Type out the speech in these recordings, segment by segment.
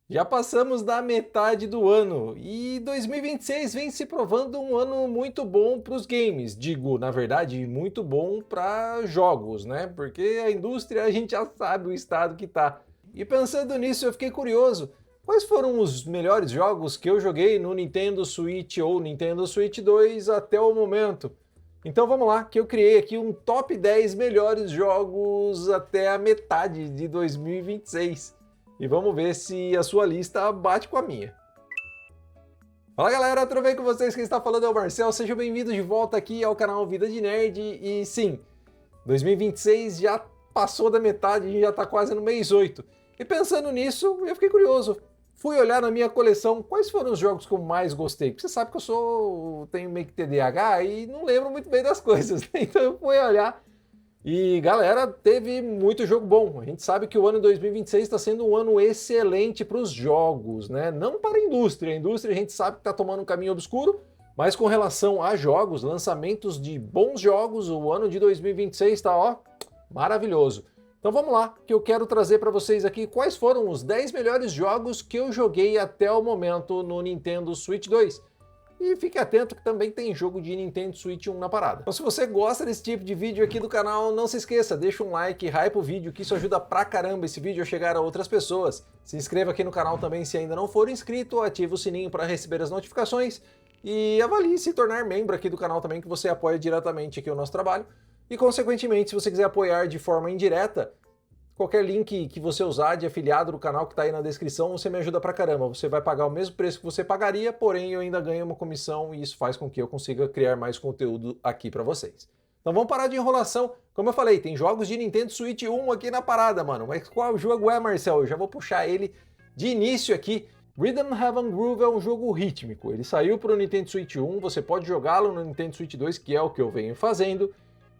Já passamos da metade do ano e 2026 vem se provando um ano muito bom para os games. Digo, na verdade, muito bom para jogos, né? Porque a indústria a gente já sabe o estado que tá. E pensando nisso, eu fiquei curioso. Quais foram os melhores jogos que eu joguei no Nintendo Switch ou Nintendo Switch 2 até o momento? Então vamos lá, que eu criei aqui um top 10 melhores jogos até a metade de 2026. E vamos ver se a sua lista bate com a minha. Fala galera, tudo bem com vocês? Quem está falando é o Marcel, sejam bem-vindos de volta aqui ao canal Vida de Nerd. E sim, 2026 já passou da metade, a gente já está quase no mês 8. E pensando nisso, eu fiquei curioso. Fui olhar na minha coleção quais foram os jogos que eu mais gostei. Porque você sabe que tenho meio que TDAH e não lembro muito bem das coisas, né? Então eu fui olhar e galera, teve muito jogo bom. A gente sabe que o ano 2026 está sendo um ano excelente para os jogos, né? Não para a indústria. A indústria a gente sabe que está tomando um caminho obscuro, mas com relação a jogos, lançamentos de bons jogos, o ano de 2026 está, ó, maravilhoso. Então vamos lá, que eu quero trazer para vocês aqui quais foram os 10 melhores jogos que eu joguei até o momento no Nintendo Switch 2. E fique atento que também tem jogo de Nintendo Switch 1 na parada. Então se você gosta desse tipo de vídeo aqui do canal, não se esqueça, deixa um like, hype o vídeo, que isso ajuda pra caramba esse vídeo a chegar a outras pessoas. Se inscreva aqui no canal também se ainda não for inscrito, ative o sininho para receber as notificações e avalie se tornar membro aqui do canal também, que você apoia diretamente aqui o nosso trabalho. E consequentemente, se você quiser apoiar de forma indireta, qualquer link que você usar de afiliado do canal que está aí na descrição, você me ajuda pra caramba. Você vai pagar o mesmo preço que você pagaria, porém eu ainda ganho uma comissão e isso faz com que eu consiga criar mais conteúdo aqui para vocês. Então vamos parar de enrolação. Como eu falei, tem jogos de Nintendo Switch 1 aqui na parada, mano. Mas qual jogo é, Marcel? Eu já vou puxar ele de início aqui. Rhythm Heaven Groove é um jogo rítmico. Ele saiu para o Nintendo Switch 1, você pode jogá-lo no Nintendo Switch 2, que é o que eu venho fazendo.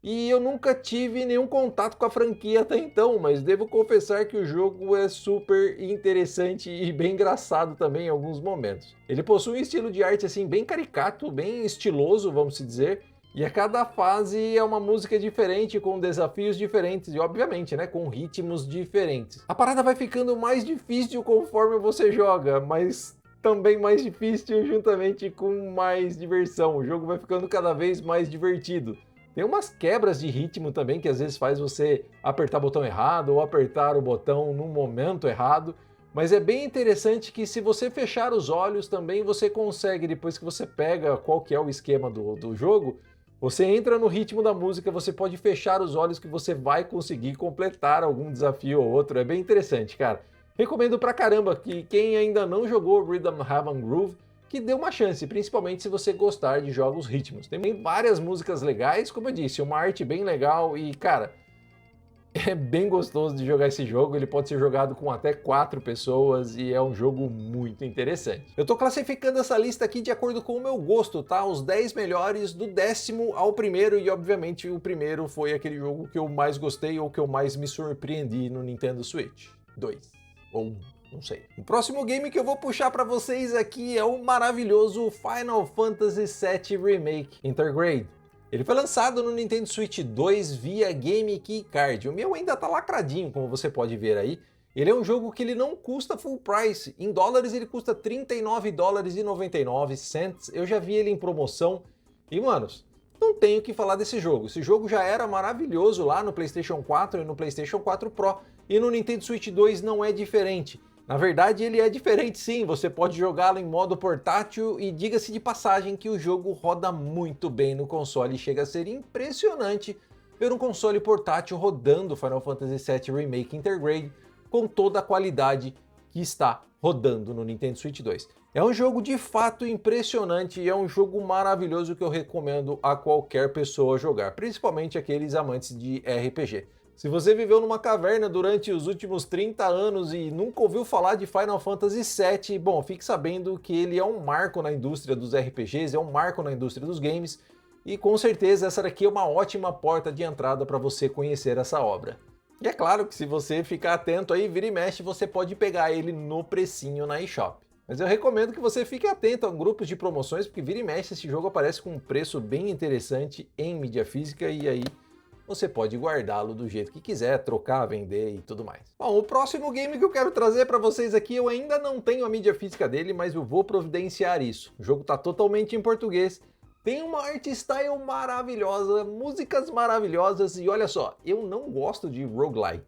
E eu nunca tive nenhum contato com a franquia até então, mas devo confessar que o jogo é super interessante e bem engraçado também em alguns momentos. Ele possui um estilo de arte assim bem caricato, bem estiloso, vamos dizer, e a cada fase é uma música diferente, com desafios diferentes e, obviamente, né, com ritmos diferentes. A parada vai ficando mais difícil conforme você joga, mas também mais difícil juntamente com mais diversão. O jogo vai ficando cada vez mais divertido. Tem umas quebras de ritmo também que às vezes faz você apertar o botão errado ou apertar o botão no momento errado, mas é bem interessante que se você fechar os olhos também você consegue, depois que você pega qual que é o esquema do jogo, você entra no ritmo da música, você pode fechar os olhos que você vai conseguir completar algum desafio ou outro, é bem interessante, cara. Recomendo pra caramba que quem ainda não jogou Rhythm Heaven Groove, que dê uma chance, principalmente se você gostar de jogos ritmos. Tem várias músicas legais, como eu disse, uma arte bem legal e, cara, é bem gostoso de jogar esse jogo. Ele pode ser jogado com até 4 pessoas e é um jogo muito interessante. Eu tô classificando essa lista aqui de acordo com o meu gosto, tá? Os 10 melhores do 10º ao primeiro e, obviamente, o primeiro foi aquele jogo que eu mais gostei ou que eu mais me surpreendi no Nintendo Switch 2 ou 1. Não sei. O próximo game que eu vou puxar para vocês aqui é o maravilhoso Final Fantasy VII Remake Intergrade. Ele foi lançado no Nintendo Switch 2 via Game Key Card. O meu ainda tá lacradinho, como você pode ver aí. Ele é um jogo que ele não custa full price. Em dólares ele custa 39 dólares e 99 cents. Eu já vi ele em promoção. E, manos, não tenho o que falar desse jogo. Esse jogo já era maravilhoso lá no PlayStation 4 e no PlayStation 4 Pro. E no Nintendo Switch 2 não é diferente. Na verdade, ele é diferente sim, você pode jogá-lo em modo portátil e diga-se de passagem que o jogo roda muito bem no console e chega a ser impressionante ver um console portátil rodando Final Fantasy VII Remake Intergrade com toda a qualidade que está rodando no Nintendo Switch 2. É um jogo de fato impressionante e é um jogo maravilhoso que eu recomendo a qualquer pessoa jogar, principalmente aqueles amantes de RPG. Se você viveu numa caverna durante os últimos 30 anos e nunca ouviu falar de Final Fantasy VII, bom, fique sabendo que ele é um marco na indústria dos RPGs, é um marco na indústria dos games, e com certeza essa daqui é uma ótima porta de entrada para você conhecer essa obra. E é claro que se você ficar atento aí, vira e mexe, você pode pegar ele no precinho na eShop. Mas eu recomendo que você fique atento a grupos de promoções, porque vira e mexe esse jogo aparece com um preço bem interessante em mídia física e aí você pode guardá-lo do jeito que quiser, trocar, vender e tudo mais. Bom, o próximo game que eu quero trazer para vocês aqui, eu ainda não tenho a mídia física dele, mas eu vou providenciar isso. O jogo está totalmente em português, tem uma art style maravilhosa, músicas maravilhosas e olha só, eu não gosto de roguelike.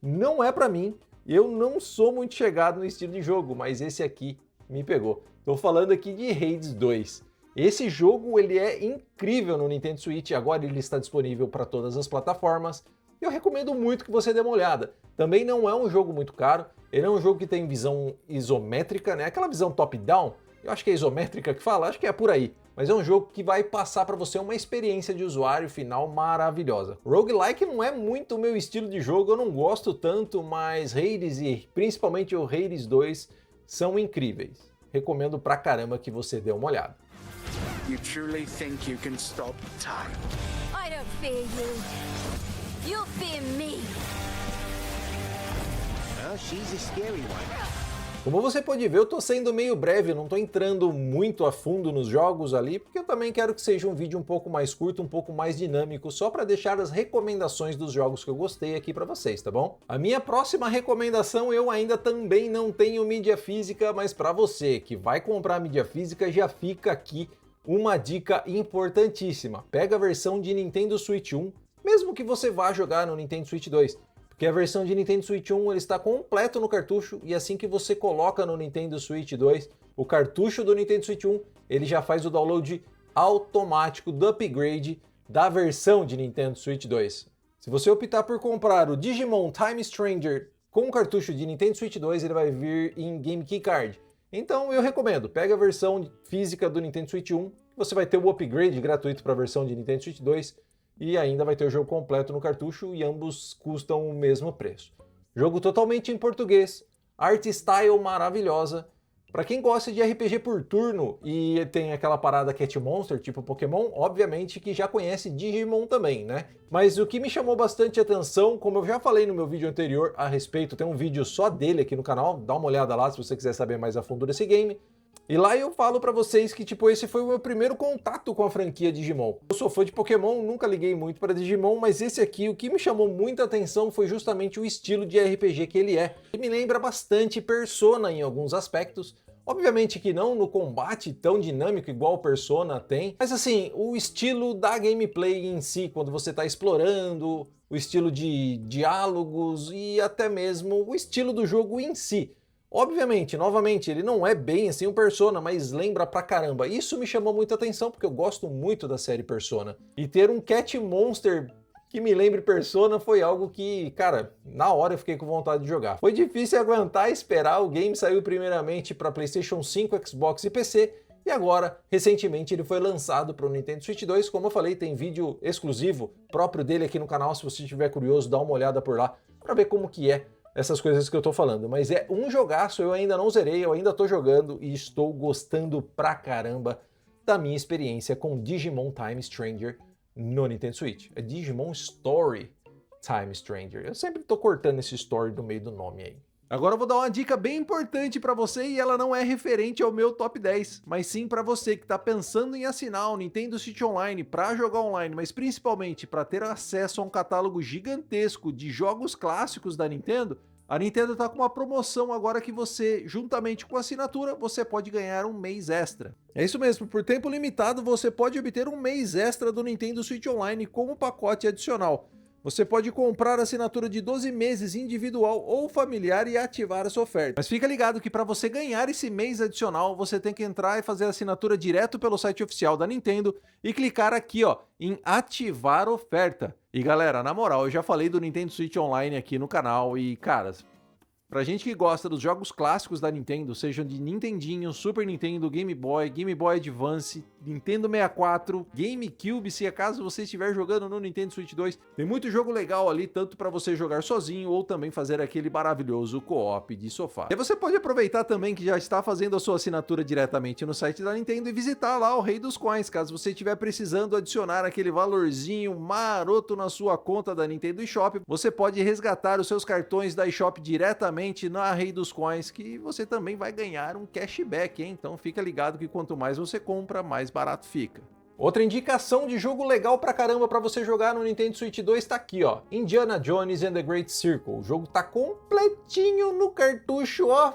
Não é para mim, eu não sou muito chegado no estilo de jogo, mas esse aqui me pegou. Estou falando aqui de Hades 2. Esse jogo ele é incrível no Nintendo Switch, agora ele está disponível para todas as plataformas. E eu recomendo muito que você dê uma olhada. Também não é um jogo muito caro, ele é um jogo que tem visão isométrica, né? Aquela visão top-down, eu acho que é isométrica que fala, acho que é por aí. Mas é um jogo que vai passar para você uma experiência de usuário final maravilhosa. Roguelike não é muito o meu estilo de jogo, eu não gosto tanto, mas Hades e principalmente o Hades 2 são incríveis. Recomendo pra caramba que você dê uma olhada. You truly think you can stop time? I don't fear you. You fear me. Well, she's a scary one. Como você pode ver, eu tô sendo meio breve, não tô entrando muito a fundo nos jogos ali, porque eu também quero que seja um vídeo um pouco mais curto, um pouco mais dinâmico, só para deixar as recomendações dos jogos que eu gostei aqui para vocês, tá bom? A minha próxima recomendação eu ainda também não tenho mídia física, mas para você que vai comprar mídia física, já fica aqui uma dica importantíssima. Pega a versão de Nintendo Switch 1, mesmo que você vá jogar no Nintendo Switch 2. Porque a versão de Nintendo Switch 1 ele está completo no cartucho e assim que você coloca no Nintendo Switch 2, o cartucho do Nintendo Switch 1, ele já faz o download automático do upgrade da versão de Nintendo Switch 2. Se você optar por comprar o Digimon Time Stranger com o cartucho de Nintendo Switch 2, ele vai vir em Game Key Card. Então eu recomendo, pega a versão física do Nintendo Switch 1, você vai ter o upgrade gratuito para a versão de Nintendo Switch 2, e ainda vai ter o jogo completo no cartucho e ambos custam o mesmo preço. Jogo totalmente em português, art style maravilhosa. Para quem gosta de RPG por turno e tem aquela parada Cat Monster, tipo Pokémon, obviamente que já conhece Digimon também, né? Mas o que me chamou bastante atenção, como eu já falei no meu vídeo anterior a respeito, tem um vídeo só dele aqui no canal, dá uma olhada lá se você quiser saber mais a fundo desse game. E lá eu falo pra vocês que, tipo, esse foi o meu primeiro contato com a franquia Digimon. Eu sou fã de Pokémon, nunca liguei muito pra Digimon, mas esse aqui, o que me chamou muita atenção foi justamente o estilo de RPG que ele é. Ele me lembra bastante Persona em alguns aspectos. Obviamente que não no combate tão dinâmico igual o Persona tem, mas assim, o estilo da gameplay em si, quando você tá explorando, o estilo de diálogos e até mesmo o estilo do jogo em si. Obviamente, novamente, ele não é bem assim um Persona, mas lembra pra caramba. Isso me chamou muita atenção, porque eu gosto muito da série Persona. E ter um Cat Monster que me lembre Persona foi algo que, cara, na hora eu fiquei com vontade de jogar. Foi difícil aguentar e esperar, o game saiu primeiramente para PlayStation 5, Xbox e PC, e agora, recentemente, ele foi lançado para o Nintendo Switch 2. Como eu falei, tem vídeo exclusivo próprio dele aqui no canal, se você estiver curioso, dá uma olhada por lá para ver como que é essas coisas que eu tô falando, mas é um jogaço, eu ainda não zerei, eu ainda tô jogando e estou gostando pra caramba da minha experiência com Digimon Time Stranger no Nintendo Switch. É Digimon Story Time Stranger. Eu sempre tô cortando esse story no meio do nome aí. Agora eu vou dar uma dica bem importante para você e ela não é referente ao meu top 10, mas sim para você que está pensando em assinar o Nintendo Switch Online para jogar online, mas principalmente para ter acesso a um catálogo gigantesco de jogos clássicos da Nintendo. A Nintendo está com uma promoção agora que você, juntamente com a assinatura, você pode ganhar um mês extra. É isso mesmo, por tempo limitado você pode obter um mês extra do Nintendo Switch Online como pacote adicional. Você pode comprar a assinatura de 12 meses individual ou familiar e ativar essa oferta. Mas fica ligado que para você ganhar esse mês adicional, você tem que entrar e fazer a assinatura direto pelo site oficial da Nintendo e clicar aqui, ó, em ativar oferta. E galera, na moral, eu já falei do Nintendo Switch Online aqui no canal e, cara, pra gente que gosta dos jogos clássicos da Nintendo, sejam de Nintendinho, Super Nintendo, Game Boy Advance, Nintendo 64, GameCube, se acaso você estiver jogando no Nintendo Switch 2, tem muito jogo legal ali, tanto para você jogar sozinho ou também fazer aquele maravilhoso co-op de sofá. E você pode aproveitar também que já está fazendo a sua assinatura diretamente no site da Nintendo e visitar lá o Rei dos Coins, caso você estiver precisando adicionar aquele valorzinho maroto na sua conta da Nintendo eShop, você pode resgatar os seus cartões da eShop diretamente na Rei dos Coins, que você também vai ganhar um cashback, hein? Então fica ligado que quanto mais você compra, mais barato fica. Outra indicação de jogo legal pra caramba pra você jogar no Nintendo Switch 2 tá aqui, ó. Indiana Jones and the Great Circle. O jogo tá completinho no cartucho, ó.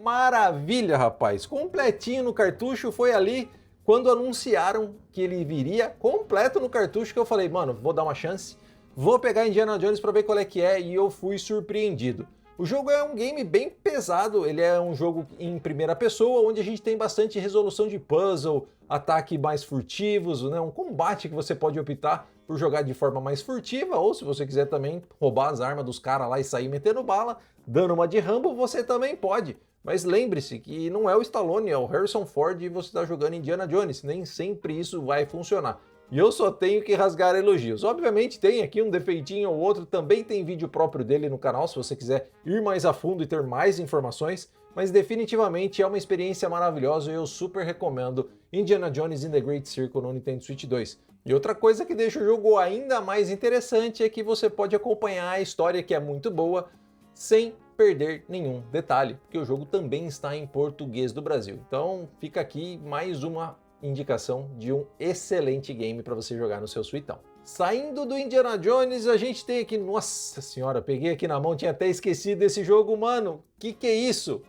Maravilha, rapaz. Completinho no cartucho. Foi ali quando anunciaram que ele viria completo no cartucho que eu falei, mano, vou dar uma chance. Vou pegar Indiana Jones pra ver qual é que é e eu fui surpreendido. O jogo é um game bem pesado, ele é um jogo em primeira pessoa, onde a gente tem bastante resolução de puzzle, ataque mais furtivos, né? Um combate que você pode optar por jogar de forma mais furtiva, ou se você quiser também roubar as armas dos caras lá e sair metendo bala, dando uma de Rambo, você também pode. Mas lembre-se que não é o Stallone, é o Harrison Ford e você está jogando Indiana Jones, nem sempre isso vai funcionar. E eu só tenho que rasgar elogios. Obviamente tem aqui um defeitinho ou outro, também tem vídeo próprio dele no canal, se você quiser ir mais a fundo e ter mais informações, mas definitivamente é uma experiência maravilhosa e eu super recomendo Indiana Jones and the Great Circle no Nintendo Switch 2. E outra coisa que deixa o jogo ainda mais interessante é que você pode acompanhar a história, que é muito boa, sem perder nenhum detalhe, porque o jogo também está em português do Brasil. Então fica aqui mais uma indicação de um excelente game para você jogar no seu suitão. Saindo do Indiana Jones, a gente tem aqui... Nossa senhora, peguei aqui na mão, tinha até esquecido desse jogo, mano. Que é isso?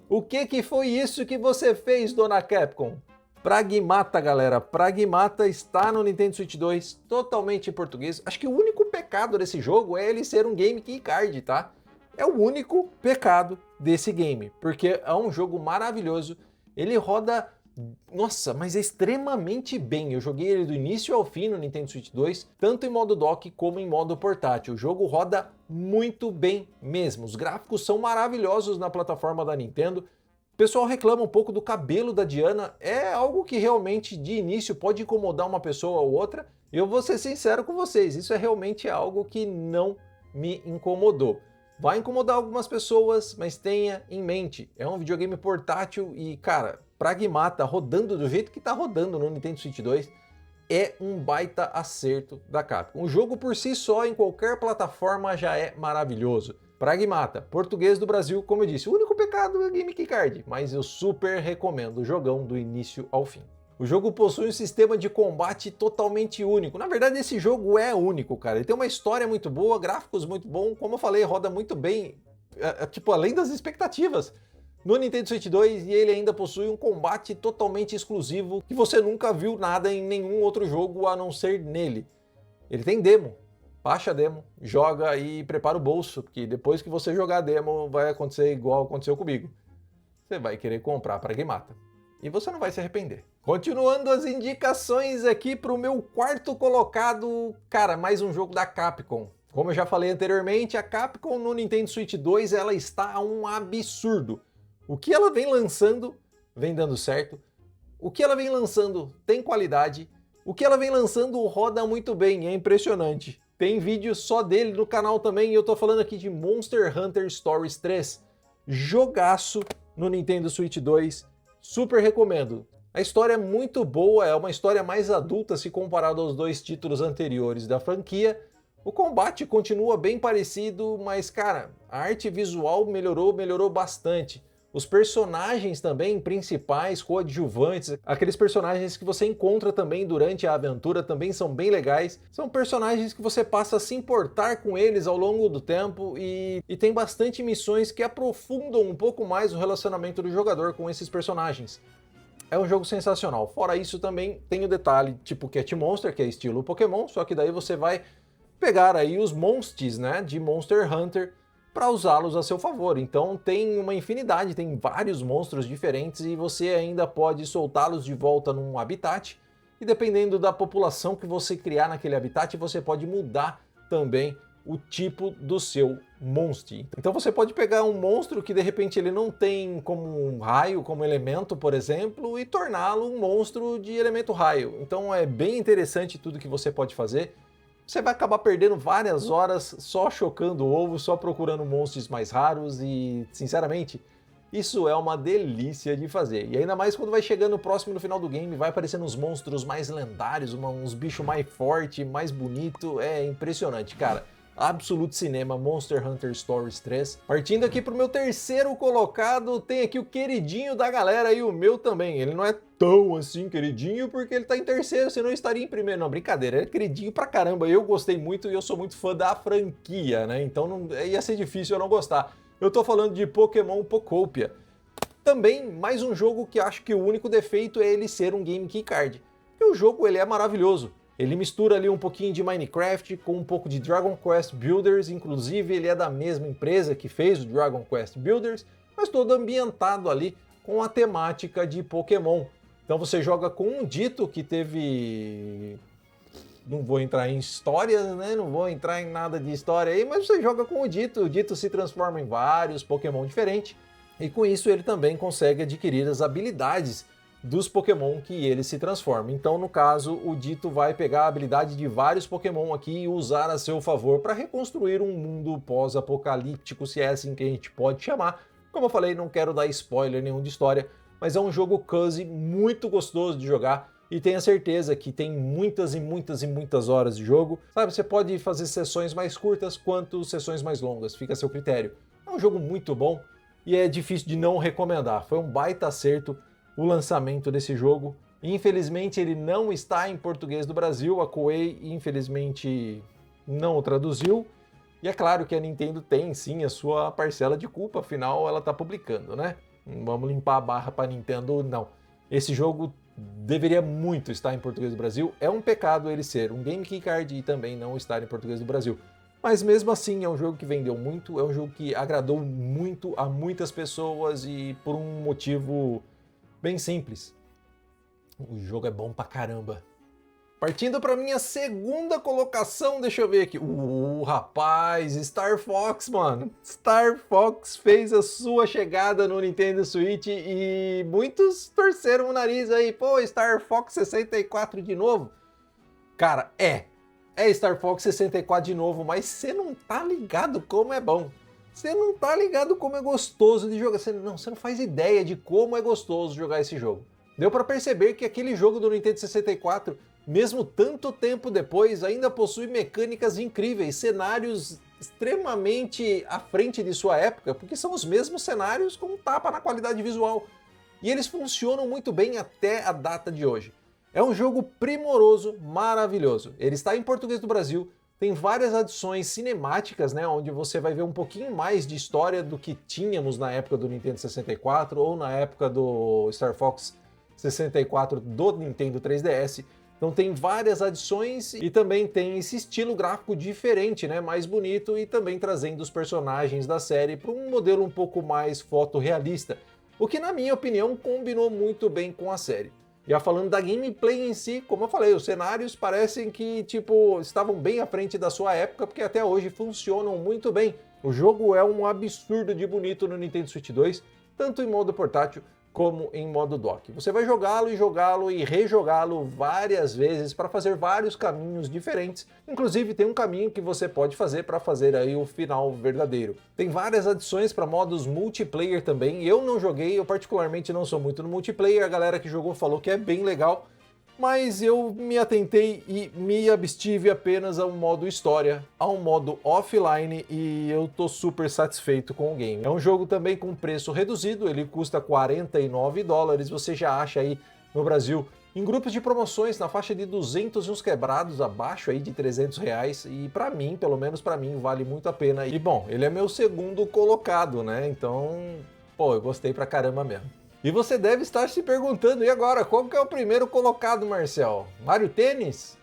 O que foi isso que você fez, dona Capcom? Pragmata, galera. Pragmata está no Nintendo Switch 2, totalmente em português. Acho que o único pecado desse jogo é ele ser um Game Key Card, tá? É o único pecado desse game, porque é um jogo maravilhoso. Ele roda... Nossa, mas é extremamente bem. Eu joguei ele do início ao fim no Nintendo Switch 2, tanto em modo dock como em modo portátil. O jogo roda muito bem mesmo. Os gráficos são maravilhosos na plataforma da Nintendo. O pessoal reclama um pouco do cabelo da Diana. É algo que realmente de início pode incomodar uma pessoa ou outra. Eu vou ser sincero com vocês, isso é realmente algo que não me incomodou. Vai incomodar algumas pessoas, mas tenha em mente, é um videogame portátil e, cara, Pragmata rodando do jeito que tá rodando no Nintendo Switch 2 é um baita acerto da Capcom. O jogo por si só, em qualquer plataforma, já é maravilhoso. Pragmata, português do Brasil, como eu disse, o único pecado é o Game Key Card, mas eu super recomendo o jogão do início ao fim. O jogo possui um sistema de combate totalmente único. Na verdade, esse jogo é único, cara. Ele tem uma história muito boa, gráficos muito bons, como eu falei, roda muito bem, tipo, além das expectativas no Nintendo Switch 2, e ele ainda possui um combate totalmente exclusivo que você nunca viu nada em nenhum outro jogo a não ser nele. Ele tem demo. Baixa a demo, joga e prepara o bolso, porque depois que você jogar a demo vai acontecer igual aconteceu comigo. Você vai querer comprar Pragmata. E você não vai se arrepender. Continuando as indicações aqui para o meu quarto colocado, cara, mais um jogo da Capcom. Como eu já falei anteriormente, a Capcom no Nintendo Switch 2 ela está a um absurdo. O que ela vem lançando vem dando certo. O que ela vem lançando tem qualidade. O que ela vem lançando roda muito bem, é impressionante. Tem vídeo só dele no canal também e eu tô falando aqui de Monster Hunter Stories 3. Jogaço no Nintendo Switch 2. Super recomendo. A história é muito boa, é uma história mais adulta se comparado aos dois títulos anteriores da franquia. O combate continua bem parecido, mas cara, a arte visual melhorou bastante. Os personagens também principais, coadjuvantes, aqueles personagens que você encontra também durante a aventura também são bem legais. São personagens que você passa a se importar com eles ao longo do tempo e tem bastante missões que aprofundam um pouco mais o relacionamento do jogador com esses personagens. É um jogo sensacional. Fora isso também tem o detalhe tipo Cat Monster, que é estilo Pokémon, só que daí você vai pegar aí os monstres, né, de Monster Hunter para usá-los a seu favor. Então tem uma infinidade, tem vários monstros diferentes e você ainda pode soltá-los de volta num habitat e dependendo da população que você criar naquele habitat, você pode mudar também o tipo do seu monstro. Então você pode pegar um monstro que de repente ele não tem como um raio, como elemento, por exemplo, e torná-lo um monstro de elemento raio. Então é bem interessante tudo que você pode fazer. Você vai acabar perdendo várias horas só chocando ovo, só procurando monstros mais raros e, sinceramente, isso é uma delícia de fazer. E ainda mais quando vai chegando próximo no final do game, vai aparecendo uns monstros mais lendários, uns bichos mais fortes, mais bonitos, é impressionante, cara. Absolute Cinema Monster Hunter Stories 3. Partindo aqui pro meu terceiro colocado, tem aqui o queridinho da galera e o meu também. Ele não é tão assim queridinho porque ele tá em terceiro, senão eu estaria em primeiro. Não, brincadeira, é queridinho pra caramba. Eu gostei muito e eu sou muito fã da franquia, né? Então não, ia ser difícil eu não gostar. Eu tô falando de Pokémon Pocopia. Também mais um jogo que acho que o único defeito é ele ser um Game Key Card. E o jogo ele é maravilhoso. Ele mistura ali um pouquinho de Minecraft com um pouco de Dragon Quest Builders, inclusive ele é da mesma empresa que fez o Dragon Quest Builders, mas todo ambientado ali com a temática de Pokémon. Então você joga com um Ditto que teve... Não vou entrar em histórias, né? Não vou entrar em nada de história aí, mas você joga com o Ditto se transforma em vários Pokémon diferentes, e com isso ele também consegue adquirir as habilidades dos Pokémon que ele se transforma. Então, no caso, o Ditto vai pegar a habilidade de vários Pokémon aqui e usar a seu favor para reconstruir um mundo pós-apocalíptico, se é assim que a gente pode chamar. Como eu falei, não quero dar spoiler nenhum de história, mas é um jogo cozy muito gostoso de jogar e tenha certeza que tem muitas e muitas e muitas horas de jogo. Sabe, você pode fazer sessões mais curtas quanto sessões mais longas, fica a seu critério. É um jogo muito bom e é difícil de não recomendar. Foi um baita acerto o lançamento desse jogo. Infelizmente ele não está em português do Brasil, a Koei infelizmente não o traduziu, e é claro que a Nintendo tem sim a sua parcela de culpa, afinal ela está publicando, né? Vamos limpar a barra para Nintendo, não. Esse jogo deveria muito estar em português do Brasil, é um pecado ele ser um Game Key Card e também não estar em português do Brasil. Mas mesmo assim é um jogo que vendeu muito, é um jogo que agradou muito a muitas pessoas e por um motivo bem simples. O jogo é bom pra caramba. Partindo pra minha segunda colocação, deixa eu ver aqui. Rapaz, Star Fox, mano. Star Fox fez a sua chegada no Nintendo Switch e muitos torceram o nariz aí. Pô, Star Fox 64 de novo? Cara, é Star Fox 64 de novo, mas você não tá ligado como é bom. Você não tá ligado como é gostoso de jogar. Você não faz ideia de como é gostoso jogar esse jogo. Deu pra perceber que aquele jogo do Nintendo 64, mesmo tanto tempo depois, ainda possui mecânicas incríveis, cenários extremamente à frente de sua época, porque são os mesmos cenários com tapa na qualidade visual. E eles funcionam muito bem até a data de hoje. É um jogo primoroso, maravilhoso. Ele está em português do Brasil, tem várias adições cinemáticas, né, onde você vai ver um pouquinho mais de história do que tínhamos na época do Nintendo 64 ou na época do Star Fox 64 do Nintendo 3DS. Então tem várias adições e também tem esse estilo gráfico diferente, né, mais bonito, e também trazendo os personagens da série para um modelo um pouco mais fotorrealista, o que na minha opinião combinou muito bem com a série. Já falando da gameplay em si, como eu falei, os cenários parecem que tipo estavam bem à frente da sua época, porque até hoje funcionam muito bem. O jogo é um absurdo de bonito no Nintendo Switch 2, tanto em modo portátil como em modo dock. Você vai jogá-lo e rejogá-lo várias vezes para fazer vários caminhos diferentes. Inclusive tem um caminho que você pode fazer para fazer aí o final verdadeiro. Tem várias adições para modos multiplayer também. Eu não joguei, eu particularmente não sou muito no multiplayer. A galera que jogou falou que é bem legal, mas eu me atentei e me abstive apenas a um modo história, a um modo offline, e eu tô super satisfeito com o game. É um jogo também com preço reduzido, ele custa $49, você já acha aí no Brasil em grupos de promoções na faixa de 200 e uns quebrados, abaixo aí de R$300, e pra mim, pelo menos pra mim, vale muito a pena. E bom, ele é meu segundo colocado, né? Então, pô, eu gostei pra caramba mesmo. E você deve estar se perguntando, e agora, qual que é o primeiro colocado, Marcel? Mario Tênis?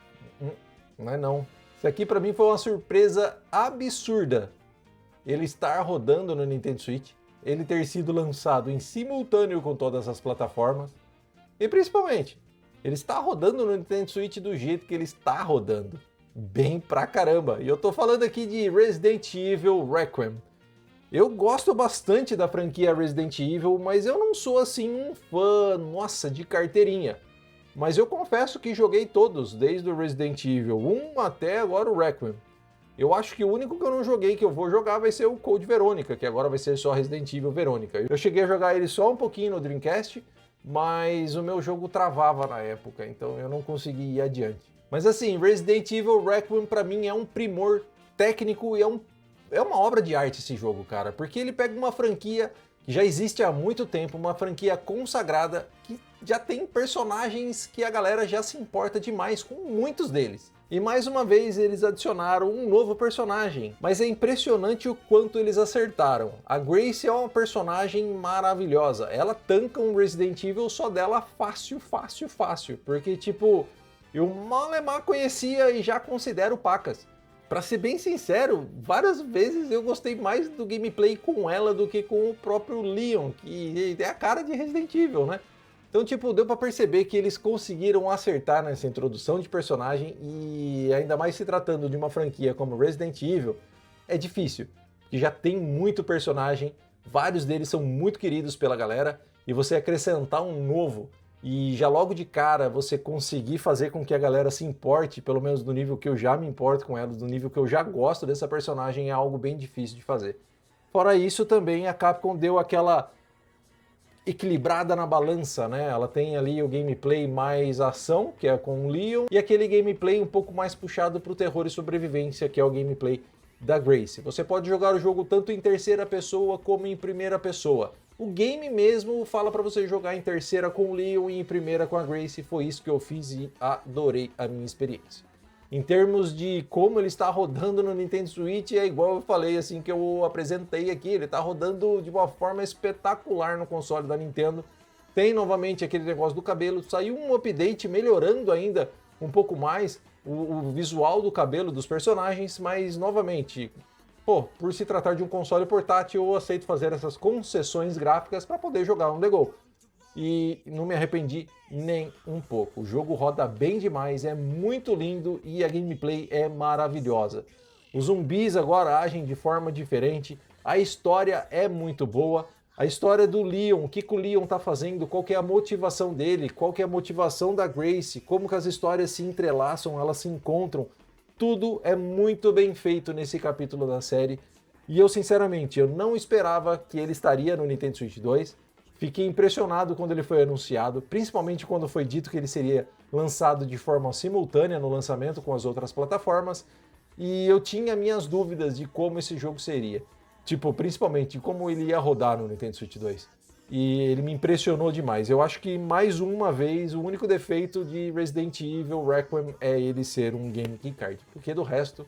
Não é não. Isso aqui pra mim foi uma surpresa absurda. Ele estar rodando no Nintendo Switch, ele ter sido lançado em simultâneo com todas as plataformas, e principalmente, ele está rodando no Nintendo Switch do jeito que ele está rodando. Bem pra caramba. E eu tô falando aqui de Resident Evil Requiem. Eu gosto bastante da franquia Resident Evil, mas eu não sou assim um fã, nossa, de carteirinha. Mas eu confesso que joguei todos, desde o Resident Evil 1 até agora o Requiem. Eu acho que o único que eu não joguei que eu vou jogar vai ser o Code Verônica, que agora vai ser só Resident Evil Verônica. Eu cheguei a jogar ele só um pouquinho no Dreamcast, mas o meu jogo travava na época, então eu não consegui ir adiante. Mas assim, Resident Evil Requiem pra mim é um primor técnico e é uma obra de arte esse jogo, cara, porque ele pega uma franquia que já existe há muito tempo, uma franquia consagrada, que já tem personagens que a galera já se importa demais com muitos deles. E mais uma vez eles adicionaram um novo personagem, mas é impressionante o quanto eles acertaram. A Grace é uma personagem maravilhosa, ela tanca um Resident Evil só dela fácil, porque tipo, eu mal conhecia e já considero pacas. Pra ser bem sincero, várias vezes eu gostei mais do gameplay com ela do que com o próprio Leon, que é a cara de Resident Evil, né? Então, tipo, deu pra perceber que eles conseguiram acertar nessa introdução de personagem e ainda mais se tratando de uma franquia como Resident Evil, é difícil, porque já tem muito personagem, vários deles são muito queridos pela galera, e você acrescentar um novo e já logo de cara você conseguir fazer com que a galera se importe, pelo menos do nível que eu já me importo com ela, do nível que eu já gosto dessa personagem, é algo bem difícil de fazer. Fora isso, também a Capcom deu aquela equilibrada na balança, né? Ela tem ali o gameplay mais ação, que é com o Leon, e aquele gameplay um pouco mais puxado para o terror e sobrevivência, que é o gameplay da Grace. Você pode jogar o jogo tanto em terceira pessoa como em primeira pessoa. O game mesmo fala para você jogar em terceira com o Leon e em primeira com a Grace. Foi isso que eu fiz e adorei a minha experiência. Em termos de como ele está rodando no Nintendo Switch, é igual eu falei assim que eu apresentei aqui, ele está rodando de uma forma espetacular no console da Nintendo. Tem novamente aquele negócio do cabelo, saiu um update melhorando ainda um pouco mais o visual do cabelo dos personagens, mas novamente, por se tratar de um console portátil, eu aceito fazer essas concessões gráficas para poder jogar um The Go. E não me arrependi nem um pouco. O jogo roda bem demais, é muito lindo e a gameplay é maravilhosa. Os zumbis agora agem de forma diferente, a história é muito boa. A história do Leon, o que o Leon tá fazendo, qual que é a motivação dele, qual que é a motivação da Grace, como que as histórias se entrelaçam, elas se encontram. Tudo é muito bem feito nesse capítulo da série. E eu, sinceramente, eu não esperava que ele estaria no Nintendo Switch 2. Fiquei impressionado quando ele foi anunciado, principalmente quando foi dito que ele seria lançado de forma simultânea no lançamento com as outras plataformas. E eu tinha minhas dúvidas de como esse jogo seria. Tipo, principalmente como ele ia rodar no Nintendo Switch 2. E ele me impressionou demais. Eu acho que, mais uma vez, o único defeito de Resident Evil Requiem é ele ser um Game Key Card. Porque do resto,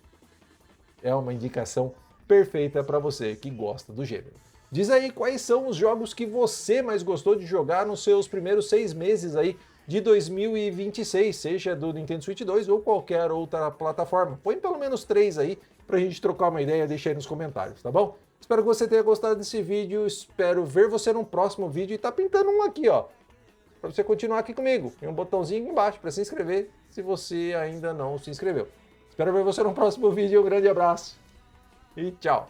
é uma indicação perfeita para você que gosta do gênero. Diz aí quais são os jogos que você mais gostou de jogar nos seus primeiros 6 meses aí de 2026, seja do Nintendo Switch 2 ou qualquer outra plataforma. Põe pelo menos 3 aí pra gente trocar uma ideia, deixa aí nos comentários, tá bom? Espero que você tenha gostado desse vídeo, espero ver você no próximo vídeo e tá pintando um aqui, ó, pra você continuar aqui comigo. Tem um botãozinho aqui embaixo pra se inscrever, se você ainda não se inscreveu. Espero ver você no próximo vídeo, um grande abraço e tchau!